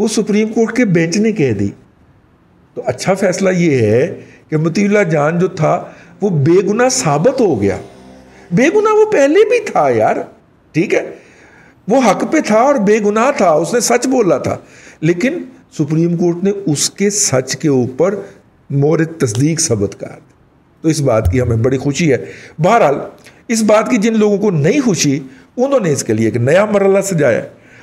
وہ supreme court کے bench نے کہہ دی. تو اچھا فیصلہ یہ ہے کہ مطیع اللہ جان جو تھا وہ بے گناہ ثابت ہو گیا. بے گناہ وہ پہلے بھی تھا یار, ٹھیک ہے, وہ حق پہ تھا اور بے گناہ تھا, اس نے سچ بولا تھا, لیکن سپریم کورٹ نے اس کے سچ کے اوپر مورد تصدیق ثبت کر دی. تو اس بات کی ہمیں بڑی خوشی ہے. بہرحال اس بات کی جن لوگوں کو نہیں خوشی, انہوں نے اس کے لیے ایک نیا مرحلہ سجایا,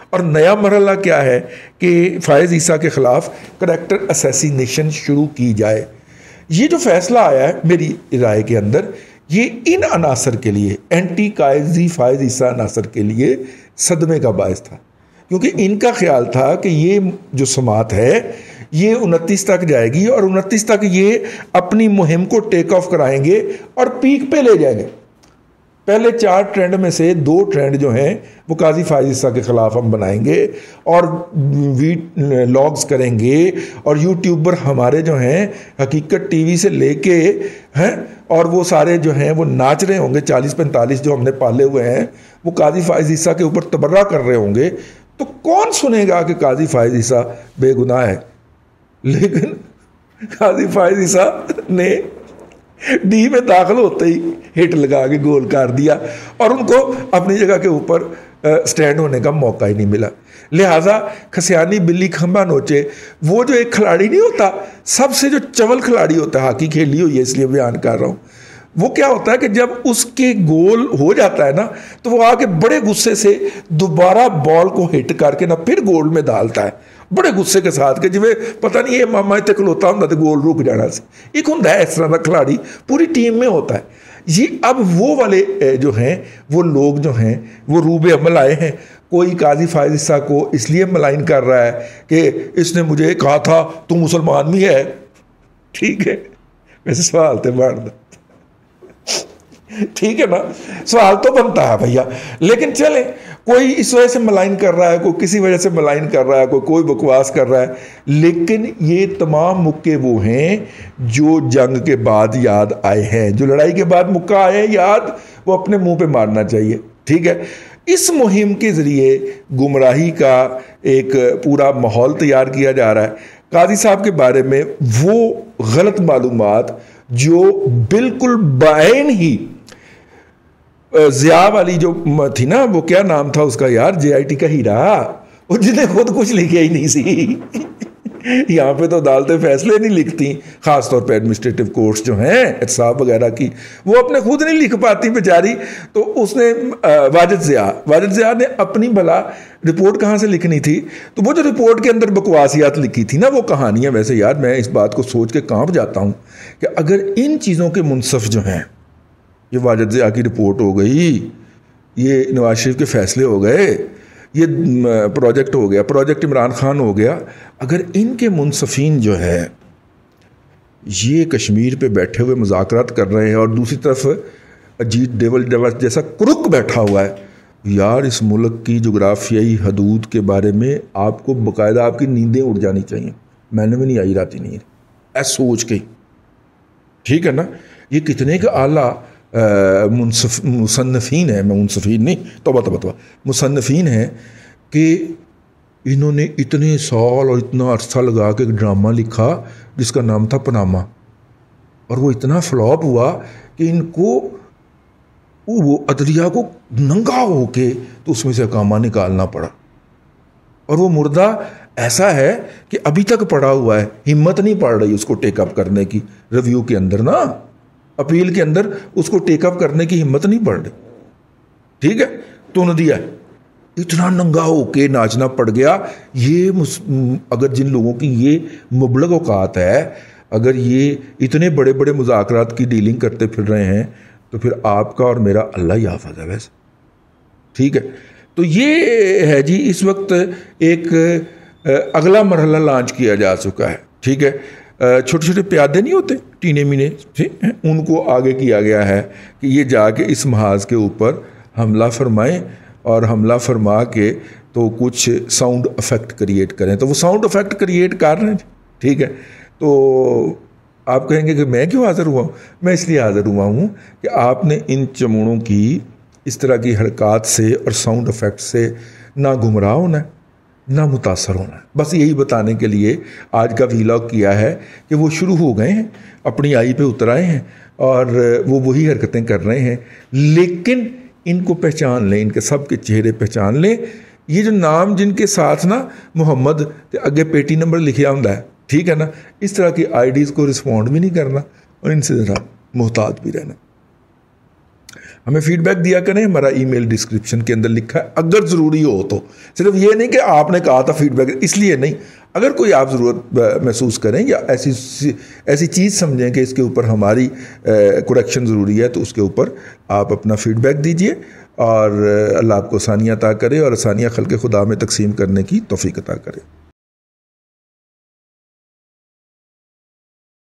اور نیا مرحلہ کیا ہے کہ فائز عیسیٰ کے خلاف کریکٹر اسیسینیشن شروع کی جائے. یہ جو فیصلہ آیا ہے میری رائے کے اندر, یہ ان عناصر کے لیے, اینٹی قائدی فائز عیسیٰ عناصر کے لیے صدمے کا باعث تھا, کیونکہ ان کا خیال تھا کہ یہ جو سماعت ہے یہ 29 تک جائے گی, اور 29 تک یہ اپنی مہم کو ٹیک آف کرائیں گے اور پیک پہ لے جائیں گے. پہلے 4 ٹرینڈ میں سے 2 ٹرینڈ جو ہیں وہ قاضی فائز عیسیٰ کے خلاف ہم بنائیں گے اور لاگز کریں گے, اور یوٹیوبر ہمارے جو ہیں حقیقت ٹی وی سے لے کے ہیں, اور وہ سارے جو ہیں وہ ناچ رہے ہوں گے, 40-45 جو ہم نے پالے ہوئے ہیں وہ قاضی فائز عیسیٰ کے اوپر تبرہ کر رہے ہوں گے. تو کون سنے گا کہ قاضی فائز عیسیٰ بے گناہ ہے؟ لیکن قاضی فائز عیسیٰ نے ڈی میں داخل ہوتے ہی ہٹ لگا کے گول کر دیا, اور ان کو اپنی جگہ کے اوپر سٹینڈ ہونے کا موقع ہی نہیں ملا. لہٰذا کھسیانی بلی کھمبا نوچے, وہ جو ایک کھلاڑی نہیں ہوتا, سب سے جو چول کھلاڑی ہوتا ہے, ہاکی کھیلی ہوئی ہے اس لیے بیان کر رہا ہوں, وہ کیا ہوتا ہے کہ جب اس کے گول ہو جاتا ہے نا تو وہ آ کے بڑے غصے سے دوبارہ بال کو ہٹ کر کے نا پھر گول میں ڈالتا ہے, بڑے غصے کے ساتھ کہ جویں پتہ نہیں یہ ماما اتنے کھلوتا ہوں تو گول رک جانا سے. ایک ہوتا ہے اس طرح کا کھلاڑی, پوری ٹیم میں ہوتا ہے. یہ اب وہ والے جو ہیں وہ لوگ جو ہیں وہ روبے عمل آئے ہیں. کوئی قاضی فائز عیسیٰ کو اس لیے ملائن کر رہا ہے کہ اس نے مجھے کہا تھا تو مسلمان بھی ہے. ٹھیک ہے, ویسے سوال تھے بڑھ دو, ٹھیک ہے نا, سوال تو بنتا ہے بھیا. لیکن چلیں, کوئی اس وجہ سے ملائن کر رہا ہے, کوئی کسی وجہ سے ملائن کر رہا ہے, کوئی بکواس کر رہا ہے, لیکن یہ تمام مکے وہ ہیں جو جنگ کے بعد یاد آئے ہیں, جو لڑائی کے بعد مکہ آئے ہیں یاد, وہ اپنے منہ پہ مارنا چاہیے. ٹھیک ہے, اس مہم کے ذریعے گمراہی کا ایک پورا ماحول تیار کیا جا رہا ہے. قاضی صاحب کے بارے میں وہ غلط معلومات جو بالکل بعین ہی ضیاء والی جو تھی نا, وہ کیا نام تھا اس کا یار, JIT کا ہیرا, وہ جنہیں خود کچھ لکھے ہی نہیں سی. یہاں پہ تو عدالتیں فیصلے نہیں لکھتی, خاص طور پہ ایڈمنسٹریٹو کورٹس جو ہیں احتساب وغیرہ کی, وہ اپنے خود نہیں لکھ پاتی بیچاری. تو اس نے واجد ضیاء نے اپنی بھلا رپورٹ کہاں سے لکھنی تھی, تو وہ جو رپورٹ کے اندر بکواسیات لکھی تھی نا, وہ کہانیاں. ویسے یار میں اس بات کو سوچ کے کانپ جاتا ہوں کہ اگر ان چیزوں کے منصف جو ہیں, یہ واجد ضیاء کی رپورٹ ہو گئی, یہ نواز شریف کے فیصلے ہو گئے, یہ پروجیکٹ ہو گیا, پروجیکٹ عمران خان ہو گیا, اگر ان کے منصفین جو ہے یہ کشمیر پہ بیٹھے ہوئے مذاکرات کر رہے ہیں اور دوسری طرف اجیت ڈیول جیسا کرک بیٹھا ہوا ہے, یار اس ملک کی جغرافیائی حدود کے بارے میں آپ کو باقاعدہ آپ کی نیندیں اڑ جانی چاہیے. میں نے بھی نہیں آئی راتی نیند ایسا سوچ کے. ٹھیک ہے نا, یہ کتنے کا اعلیٰ مصنفین ہیں, منصفین نہیں, توبہ مصنفین ہیں کہ انہوں نے اتنے سال اور اتنا عرصہ لگا کے ایک ڈرامہ لکھا جس کا نام تھا پناما, اور وہ اتنا فلاپ ہوا کہ ان کو وہ عدلیہ کو ننگا ہو کے تو اس میں سے اقامہ نکالنا پڑا, اور وہ مردہ ایسا ہے کہ ابھی تک پڑا ہوا ہے, ہمت نہیں پڑ رہی اس کو ٹیک اپ کرنے کی. ریویو کے اندر نا, اپیل کے اندر اس کو ٹیک اپ کرنے کی ہمت نہیں پڑ رہی. ٹھیک ہے, تو نہ دیا اتنا ننگا ہو کے ناچنا پڑ گیا. یہ اگر جن لوگوں کی یہ مبلغ اوقات ہے, اگر یہ اتنے بڑے بڑے مذاکرات کی ڈیلنگ کرتے پھر رہے ہیں, تو پھر آپ کا اور میرا اللہ ہی حافظ ہے ویسے. ٹھیک ہے, تو یہ ہے جی اس وقت ایک اگلا مرحلہ لانچ کیا جا چکا ہے. ٹھیک ہے, چھوٹے چھوٹے پیادے نہیں ہوتے ٹینے مینے, ان کو آگے کیا گیا ہے کہ یہ جا کے اس محاذ کے اوپر حملہ فرمائیں, اور حملہ فرما کے تو کچھ ساؤنڈ افیکٹ کریٹ کریں. تو وہ ساؤنڈ افیکٹ کریٹ کر رہے ہیں. ٹھیک ہے, تو آپ کہیں گے کہ میں کیوں حاضر ہوا ہوں؟ میں اس لیے حاضر ہوا ہوں کہ آپ نے ان چموڑوں کی اس طرح کی حرکات سے اور ساؤنڈ افیکٹ سے نہ گمراہ ہونا ہے, نہ متاثر ہونا ہے. بس یہی بتانے کے لیے آج کا ویلاگ کیا ہے کہ وہ شروع ہو گئے ہیں، اپنی آئی پہ اتر آئے ہیں اور وہ وہی حرکتیں کر رہے ہیں. لیکن ان کو پہچان لیں، ان کے سب کے چہرے پہچان لیں. یہ جو نام جن کے ساتھ نا محمد اگے پیٹی نمبر لکھیا ہوں ہے، ٹھیک ہے نا، اس طرح کی آئی ڈیز کو رسپونڈ بھی نہیں کرنا اور ان سے ذرا محتاط بھی رہنا. ہمیں فیڈ بیک دیا کریں، ہمارا ای میل ڈسکرپشن کے اندر لکھا ہے. اگر ضروری ہو تو، صرف یہ نہیں کہ آپ نے کہا تھا فیڈ بیک، اس لیے نہیں. اگر کوئی آپ ضرورت محسوس کریں یا ایسی چیز سمجھیں کہ اس کے اوپر ہماری کریکشن ضروری ہے، تو اس کے اوپر آپ اپنا فیڈ بیک دیجئے اور اللہ آپ کو آسانیاں عطا کرے اور آسانیاں خلق خدا میں تقسیم کرنے کی توفیق عطا کرے.